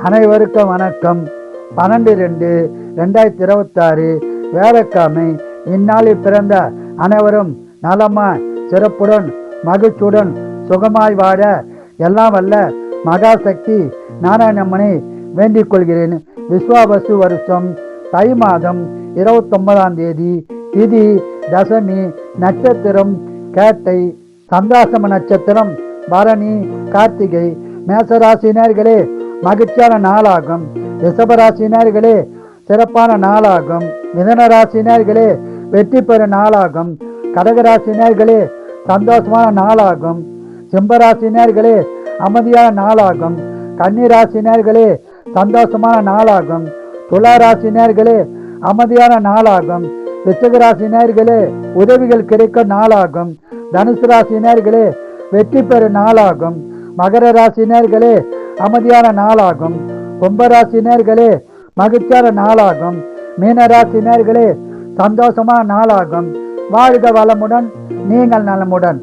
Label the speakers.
Speaker 1: அனைவருக்கும் வணக்கம். 12/2/2026 வேலைக்கிழமை. இந்நாளில் பிறந்த அனைவரும் நலமாய் சிறப்புடன் மகிழ்ச்சியுடன் சுகமாய் வாழ எல்லாம் வல்ல மகாசக்தி நாராயணம்மனை வேண்டிக் கொள்கிறேன். விஸ்வாவசு வருஷம் தை மாதம் 29ஆம் தேதி, திதி தசமி, நட்சத்திரம் கேட்டை, சந்திராசிரம நட்சத்திரம் பரணி, கார்த்திகை. மேசராசினியர்களே மகிழ்ச்சியான நாளாகும். ரிஷபராசினியர்களே சிறப்பான நாளாகும். மிதன ராசினியர்களே வெற்றி பெறும் நாளாகும். கடகராசினியர்களே சந்தோஷமான நாளாகும். சிம்மராசினியர்களே அமைதியான நாளாகும். கன்னிராசினியர்களே சந்தோஷமான நாளாகும். துளாராசினியர்களே அமைதியான நாளாகும். விருச்சிகராசினியர்களே உதவிகள் கிடைக்கும் நாளாகும். தனுசு ராசினியர்களே வெற்றி பெறும் நாளாகும். மகர ராசினியர்களே அமைதியான நாளாகும். கும்பராசினியர்களே மகிழ்ச்சியான நாளாகும். மீனராசினியர்களே சந்தோஷமான நாளாகும். வாழ்க வளமுடன், நீங்கள் நலமுடன்.